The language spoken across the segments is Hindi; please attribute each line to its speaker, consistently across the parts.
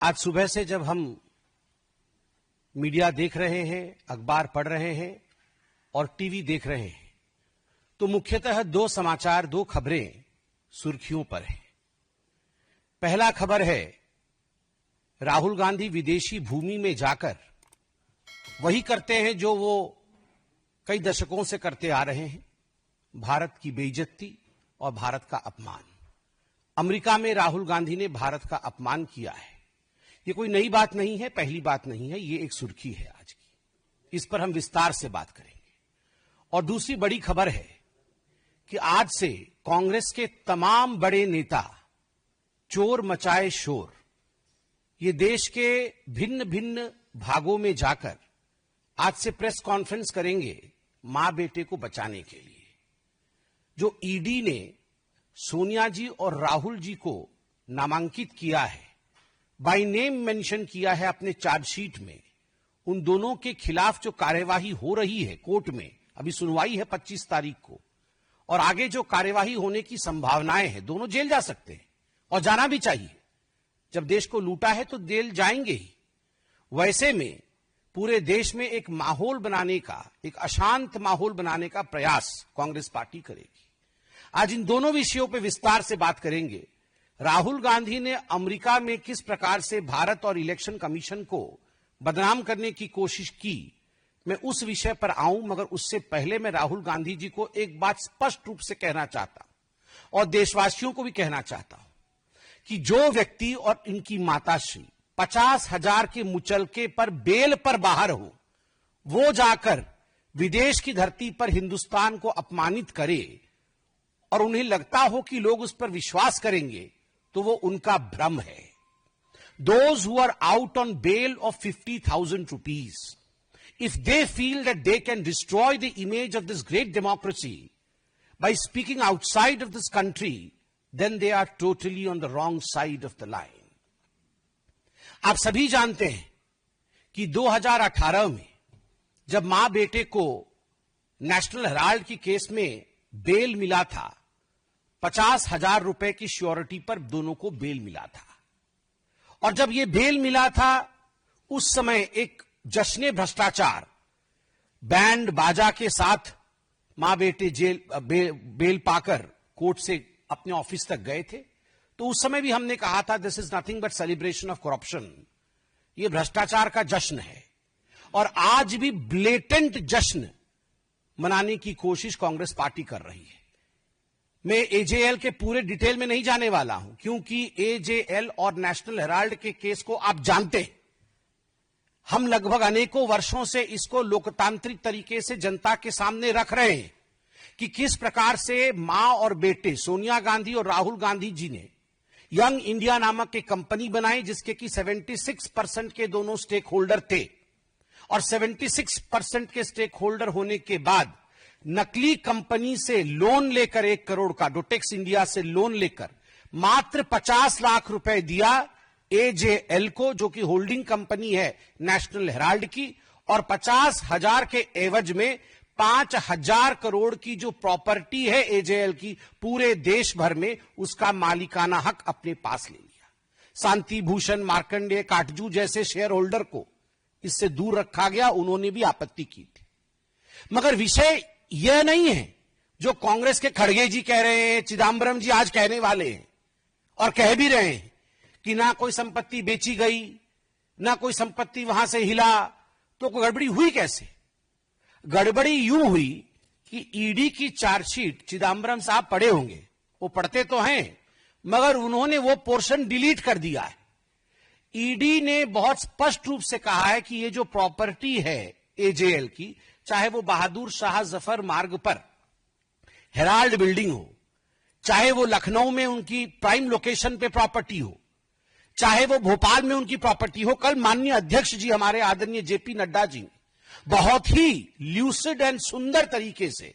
Speaker 1: आज सुबह से जब हम मीडिया देख रहे हैं, अखबार पढ़ रहे हैं और टीवी देख रहे हैं, तो मुख्यतः दो समाचार, दो खबरें सुर्खियों पर हैं। पहला खबर है राहुल गांधी विदेशी भूमि में जाकर वही करते हैं जो वो कई दशकों से करते आ रहे हैं, भारत की बेइज्जती और भारत का अपमान। अमेरिका में राहुल गांधी ने भारत का अपमान किया है। ये कोई नई बात नहीं है, पहली बात नहीं है, ये एक सुर्खी है आज की। इस पर हम विस्तार से बात करेंगे। और दूसरी बड़ी खबर है कि आज से कांग्रेस के तमाम बड़े नेता चोर मचाए शोर, ये देश के भिन्न भिन्न भागों में जाकर आज से प्रेस कॉन्फ्रेंस करेंगे मां बेटे को बचाने के लिए। जो ईडी ने सोनिया जी और राहुल जी को नामांकित किया है, बाय नेम मेंशन किया है अपने चार्जशीट में, उन दोनों के खिलाफ जो कार्यवाही हो रही है कोर्ट में, अभी सुनवाई है 25 तारीख को, और आगे जो कार्यवाही होने की संभावनाएं हैं, दोनों जेल जा सकते हैं और जाना भी चाहिए। जब देश को लूटा है तो जेल जाएंगे ही। वैसे में पूरे देश में एक माहौल बनाने का, एक अशांत माहौल बनाने का प्रयास कांग्रेस पार्टी करेगी। आज इन दोनों विषयों पर विस्तार से बात करेंगे। राहुल गांधी ने अमेरिका में किस प्रकार से भारत और इलेक्शन कमीशन को बदनाम करने की कोशिश की, मैं उस विषय पर आऊं, मगर उससे पहले मैं राहुल गांधी जी को एक बात स्पष्ट रूप से कहना चाहता हूं और देशवासियों को भी कहना चाहता हूं कि जो व्यक्ति और इनकी माताश्री 50,000 के मुचलके पर बेल पर बाहर हो, वो जाकर विदेश की धरती पर हिंदुस्तान को अपमानित करे और उन्हें लगता हो कि लोग उस पर विश्वास करेंगे, तो वो उनका भ्रम है। Those who are out on bail of 50,000 rupees, if they feel that they can destroy the image of this great democracy by speaking outside of this country, then they are totally on the wrong side of the line. आप सभी जानते हैं कि 2018 में जब मां बेटे को नेशनल हेराल्ड की केस में बेल मिला था, 50,000 रुपए की श्योरिटी पर दोनों को बेल मिला था। और जब यह बेल मिला था, उस समय एक जश्न भ्रष्टाचार बैंड बाजा के साथ मां बेटे बेल पाकर कोर्ट से अपने ऑफिस तक गए थे। तो उस समय भी हमने कहा था this is nothing but celebration of corruption, यह भ्रष्टाचार का जश्न है। और आज भी ब्लेटेंट जश्न मनाने की कोशिश कांग्रेस पार्टी कर रही है। मैं एजेएल के पूरे डिटेल में नहीं जाने वाला हूं, क्योंकि एजेएल और नेशनल हेराल्ड के केस को आप जानते हैं। हम लगभग अनेकों वर्षों से इसको लोकतांत्रिक तरीके से जनता के सामने रख रहे हैं कि किस प्रकार से मां और बेटे सोनिया गांधी और राहुल गांधी जी ने यंग इंडिया नामक एक कंपनी बनाई, जिसके कि 76% के दोनों स्टेक होल्डर थे। और 76% के स्टेक होल्डर होने के बाद नकली कंपनी से लोन लेकर 1 करोड़ का, डोटेक्स इंडिया से लोन लेकर मात्र 50 लाख रुपए दिया एजेएल को, जो कि होल्डिंग कंपनी है नेशनल हेराल्ड की, और 50,000 के एवज में 5,000 करोड़ की जो प्रॉपर्टी है एजेएल की पूरे देश भर में, उसका मालिकाना हक अपने पास ले लिया। शांति भूषण, मार्कंडेय, काटजू जैसे शेयर होल्डर को इससे दूर रखा गया, उन्होंने भी आपत्ति की थी। मगर विषय यह नहीं है जो कांग्रेस के खड़गे जी कह रहे हैं, चिदंबरम जी आज कहने वाले हैं और कह भी रहे हैं कि ना कोई संपत्ति बेची गई, ना कोई संपत्ति वहां से हिला, तो कोई गड़बड़ी हुई कैसे? गड़बड़ी यूं हुई कि ईडी की चार्जशीट चिदंबरम साहब पढ़े होंगे, वो पढ़ते तो हैं, मगर उन्होंने वो पोर्शन डिलीट कर दिया है। ईडी ने बहुत स्पष्ट रूप से कहा है कि ये जो प्रॉपर्टी है एजेएल की, चाहे वो बहादुर शाह जफर मार्ग पर हेराल्ड बिल्डिंग हो, चाहे वो लखनऊ में उनकी प्राइम लोकेशन पे प्रॉपर्टी हो, चाहे वो भोपाल में उनकी प्रॉपर्टी हो, कल माननीय अध्यक्ष जी हमारे आदरणीय जेपी नड्डा जी ने बहुत ही ल्यूसिड एंड सुंदर तरीके से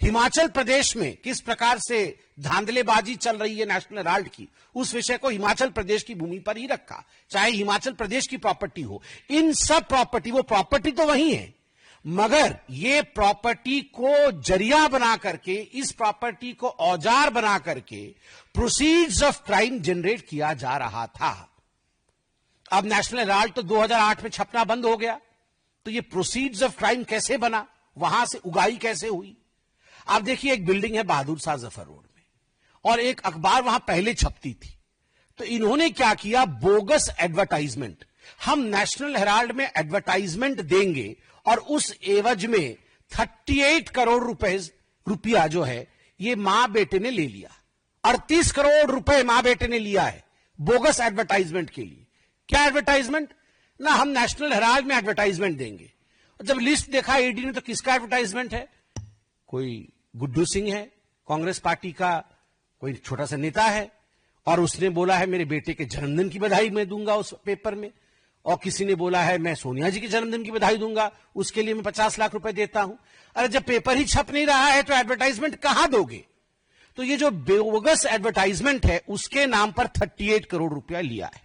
Speaker 1: हिमाचल प्रदेश में किस प्रकार से धांधलेबाजी चल रही है नेशनल हेराल्ड की, उस विषय को हिमाचल प्रदेश की भूमि पर ही रखा, चाहे हिमाचल प्रदेश की प्रॉपर्टी हो। इन सब प्रॉपर्टी, वो प्रॉपर्टी तो वही है, मगर ये प्रॉपर्टी को जरिया बना करके, इस प्रॉपर्टी को औजार बना करके प्रोसीड्स ऑफ क्राइम जनरेट किया जा रहा था। अब नेशनल हेराल्ड तो 2008 में छपना बंद हो गया, तो ये प्रोसीड्स ऑफ क्राइम कैसे बना, वहां से उगाई कैसे हुई? आप देखिए, एक बिल्डिंग है बहादुर शाह जफर रोड में, और एक अखबार वहां पहले छपती थी। तो इन्होंने क्या किया, बोगस एडवर्टाइजमेंट, हम नेशनल हेराल्ड में एडवर्टाइजमेंट देंगे और उस एवज में 38 करोड़ रुपया जो है ये मां बेटे ने ले लिया। 38 करोड़ रुपए मां बेटे ने लिया है बोगस एडवर्टाइजमेंट के लिए। क्या एडवर्टाइजमेंट? ना हम नेशनल हेराल्ड में एडवर्टाइजमेंट देंगे। जब लिस्ट देखा ईडी ने तो किसका एडवर्टाइजमेंट है? कोई गुड्डू सिंह है, कांग्रेस पार्टी का कोई छोटा सा नेता है, और उसने बोला है मेरे बेटे के जन्मदिन की बधाई मैं दूंगा उस पेपर में, और किसी ने बोला है मैं सोनिया जी के जन्मदिन की बधाई दूंगा, उसके लिए मैं 50 लाख रुपए देता हूं। अरे जब पेपर ही छप नहीं रहा है तो एडवर्टाइजमेंट कहां दोगे? तो ये जो बोगस एडवर्टाइजमेंट है उसके नाम पर 38 करोड़ रुपया लिया है।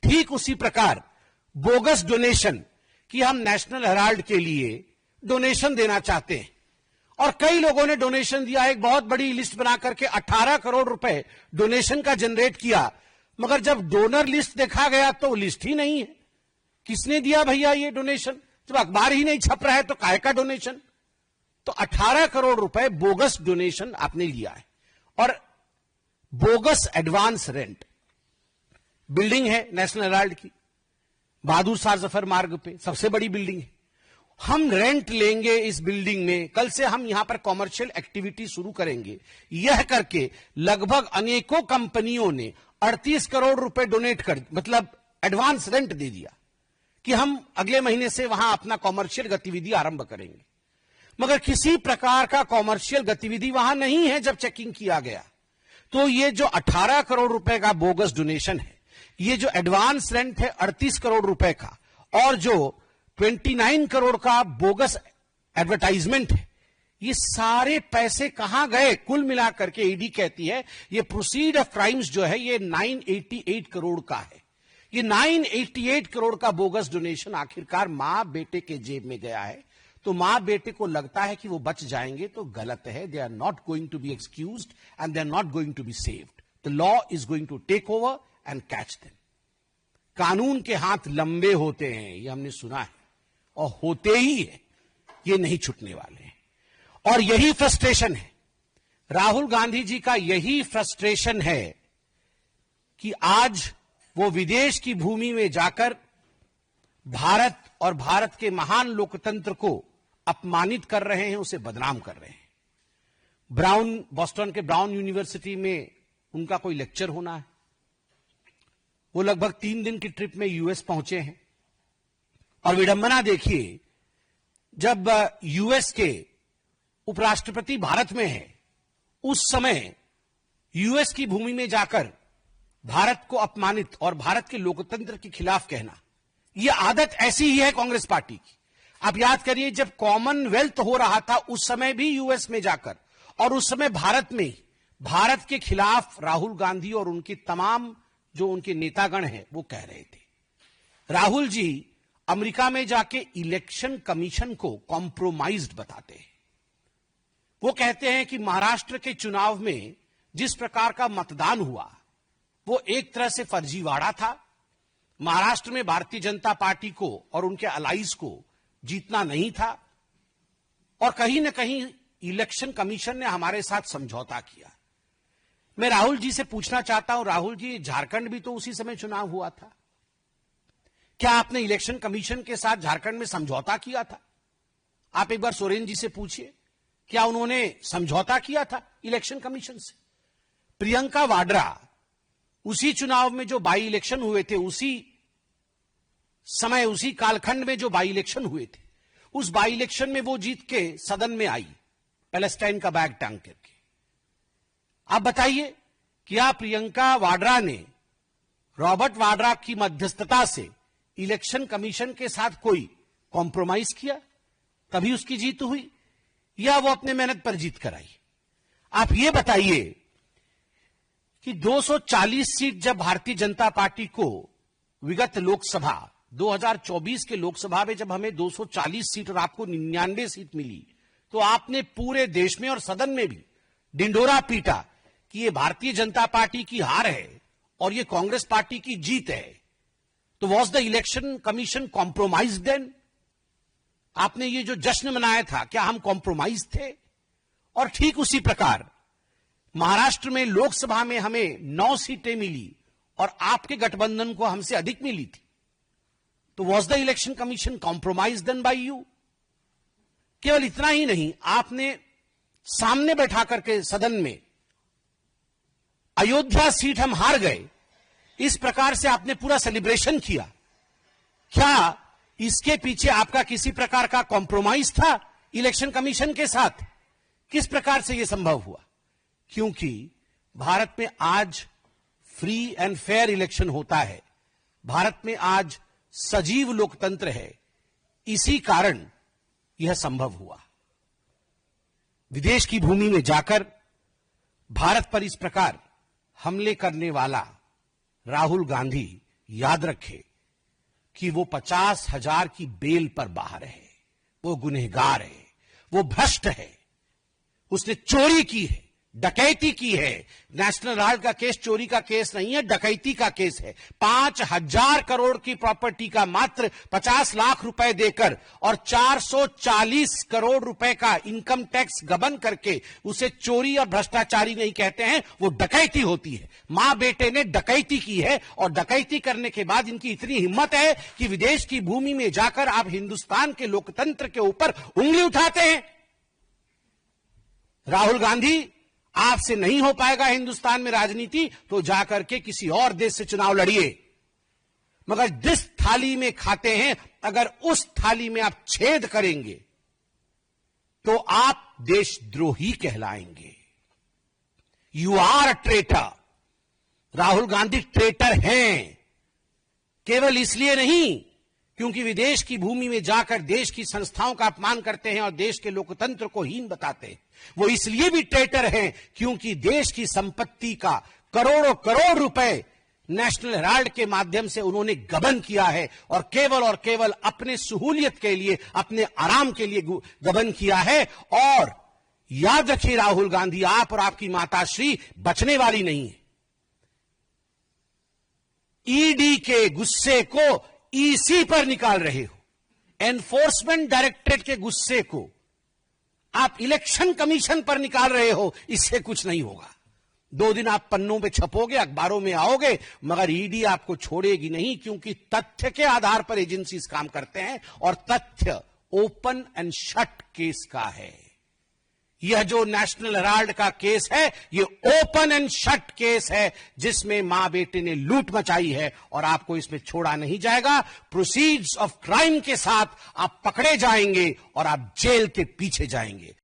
Speaker 1: ठीक उसी प्रकार बोगस डोनेशन, कि हम नेशनल हेराल्ड के लिए डोनेशन देना चाहते हैं, और कई लोगों ने डोनेशन दिया। एक बहुत बड़ी लिस्ट बना करके 18 करोड़ रुपए डोनेशन का जनरेट किया, मगर जब डोनर लिस्ट देखा गया तो लिस्ट ही नहीं है। किसने दिया भैया ये डोनेशन? जब अखबार ही नहीं छप रहा है तो काहे का डोनेशन? तो 18 करोड़ रुपए बोगस डोनेशन आपने लिया है। और बोगस एडवांस रेंट, बिल्डिंग है नेशनल हेराल्ड की बहादुर शाह जफर मार्ग पे, सबसे बड़ी बिल्डिंग है। हम रेंट लेंगे इस बिल्डिंग में, कल से हम यहां पर कॉमर्शियल एक्टिविटी शुरू करेंगे, यह करके लगभग अनेकों कंपनियों ने 38 करोड़ रुपए डोनेट कर, मतलब एडवांस रेंट दे दिया कि हम अगले महीने से वहां अपना कॉमर्शियल गतिविधि आरंभ करेंगे। मगर किसी प्रकार का कॉमर्शियल गतिविधि वहां नहीं है। जब चेकिंग किया गया तो ये जो 18 करोड़ रुपए का बोगस डोनेशन है, ये जो एडवांस रेंट है 38 करोड़ रुपए का, और जो 29 करोड़ का बोगस एडवर्टाइजमेंट है, ये सारे पैसे कहां गए? कुल मिलाकर के ईडी कहती है ये प्रोसीड ऑफ क्राइम्स जो है ये 988 करोड़ का है। ये 988 करोड़ का बोगस डोनेशन आखिरकार मां बेटे के जेब में गया है। तो मां बेटे को लगता है कि वो बच जाएंगे, तो गलत है। They are not going to be excused and they are not going to be saved. The law is going to take over and catch them. कानून के हाथ लंबे होते हैं, ये हमने सुना है, और होते ही है, ये नहीं छूटने वाले हैं। और यही फ्रस्ट्रेशन है, राहुल गांधी जी का यही फ्रस्ट्रेशन है कि आज वो विदेश की भूमि में जाकर भारत और भारत के महान लोकतंत्र को अपमानित कर रहे हैं, उसे बदनाम कर रहे हैं। बॉस्टन के ब्राउन यूनिवर्सिटी में उनका कोई लेक्चर होना है, वो लगभग 3 दिन की ट्रिप में यूएस पहुंचे हैं। और विडंबना देखिए, जब यूएस के उपराष्ट्रपति भारत में है, उस समय यूएस की भूमि में जाकर भारत को अपमानित और भारत के लोकतंत्र के खिलाफ कहना, यह आदत ऐसी ही है कांग्रेस पार्टी की। आप याद करिए, जब कॉमनवेल्थ हो रहा था उस समय भी यूएस में जाकर, और उस समय भारत में भारत के खिलाफ राहुल गांधी और उनके तमाम जो उनके नेतागण हैं वो कह रहे थे। राहुल जी अमेरिका में जाके इलेक्शन कमीशन को कॉम्प्रोमाइज्ड बताते हैं। वो कहते हैं कि महाराष्ट्र के चुनाव में जिस प्रकार का मतदान हुआ वो एक तरह से फर्जीवाड़ा था। महाराष्ट्र में भारतीय जनता पार्टी को और उनके अलाइज को जीतना नहीं था, और कहीं ना कहीं इलेक्शन कमीशन ने हमारे साथ समझौता किया। मैं राहुल जी से पूछना चाहता हूं, राहुल जी, झारखंड भी तो उसी समय चुनाव हुआ था, क्या आपने इलेक्शन कमीशन के साथ झारखंड में समझौता किया था? आप एक बार सोरेन जी से पूछिए, क्या उन्होंने समझौता किया था इलेक्शन कमीशन से? प्रियंका वाड्रा, उसी चुनाव में जो बाई इलेक्शन हुए थे, उसी समय उसी कालखंड में जो बाई इलेक्शन हुए थे, उस बाई इलेक्शन में वो जीत के सदन में आई पैलेस्टाइन का बैग टांग करके। आप बताइए, क्या प्रियंका वाड्रा ने रॉबर्ट वाड्रा की मध्यस्थता से इलेक्शन कमीशन के साथ कोई कॉम्प्रोमाइज किया तभी उसकी जीत हुई, या वो अपने मेहनत पर जीत कर आई? आप ये बताइए कि 240 सीट जब भारतीय जनता पार्टी को विगत लोकसभा 2024 के लोकसभा में जब हमें 240 सीट और आपको 99 सीट मिली, तो आपने पूरे देश में और सदन में भी डिंडोरा पीटा कि ये भारतीय जनता पार्टी की हार है और ये कांग्रेस पार्टी की जीत है। तो was the election commission compromise then? आपने ये जो जश्न मनाया था, क्या हम कॉम्प्रोमाइज थे? और ठीक उसी प्रकार महाराष्ट्र में लोकसभा में हमें 9 सीटें मिली और आपके गठबंधन को हमसे अधिक मिली थी। तो was the election commission compromise then by you? केवल इतना ही नहीं, आपने सामने बैठा करके सदन में अयोध्या सीट हम हार गए, इस प्रकार से आपने पूरा सेलिब्रेशन किया। क्या इसके पीछे आपका किसी प्रकार का कॉम्प्रोमाइज था इलेक्शन कमीशन के साथ? किस प्रकार से यह संभव हुआ? क्योंकि भारत में आज फ्री एंड फेयर इलेक्शन होता है, भारत में आज सजीव लोकतंत्र है, इसी कारण यह संभव हुआ। विदेश की भूमि में जाकर भारत पर इस प्रकार हमले करने वाला राहुल गांधी याद रखे कि वो 50,000 की बेल पर बाहर है, वो गुनहगार है, वो भ्रष्ट है, उसने चोरी की है, डकैती की है। नेशनल हेराल्ड का केस चोरी का केस नहीं है, डकैती का केस है। 5,000 करोड़ की प्रॉपर्टी का मात्र 50 लाख रुपए देकर और 440 करोड़ रुपए का इनकम टैक्स गबन करके उसे चोरी और भ्रष्टाचारी नहीं कहते हैं, वो डकैती होती है। मां बेटे ने डकैती की है और डकैती करने के बाद इनकी इतनी हिम्मत है कि विदेश की भूमि में जाकर आप हिंदुस्तान के लोकतंत्र के ऊपर उंगली उठाते हैं। राहुल गांधी, आपसे नहीं हो पाएगा हिंदुस्तान में राजनीति, तो जाकर के किसी और देश से चुनाव लड़िए, मगर जिस थाली में खाते हैं अगर उस थाली में आप छेद करेंगे तो आप देशद्रोही कहलाएंगे। You are a traitor. Rahul Gandhi traitor हैं, केवल इसलिए नहीं क्योंकि विदेश की भूमि में जाकर देश की संस्थाओं का अपमान करते हैं और देश के लोकतंत्र को हीन बताते हैं। वो इसलिए भी ट्रेटर हैं क्योंकि देश की संपत्ति का करोड़ों करोड़ रुपए नेशनल हेराल्ड के माध्यम से उन्होंने गबन किया है और केवल अपने सहूलियत के लिए, अपने आराम के लिए गबन किया है। और याद रखिए राहुल गांधी, आप और आपकी माताश्री बचने वाली नहीं है। ईडी के गुस्से को ईसी पर निकाल रहे हो, एनफोर्समेंट डायरेक्टरेट के गुस्से को आप इलेक्शन कमीशन पर निकाल रहे हो। इससे कुछ नहीं होगा। 2 दिन आप पन्नों पे छपोगे, अखबारों में आओगे, मगर ईडी आपको छोड़ेगी नहीं, क्योंकि तथ्य के आधार पर एजेंसीज काम करते हैं और तथ्य ओपन एंड शट केस का है। यह जो नेशनल हेराल्ड का केस है, ये ओपन एंड शट केस है जिसमें मां बेटे ने लूट मचाई है और आपको इसमें छोड़ा नहीं जाएगा। प्रोसीड्स ऑफ क्राइम के साथ आप पकड़े जाएंगे और आप जेल के पीछे जाएंगे।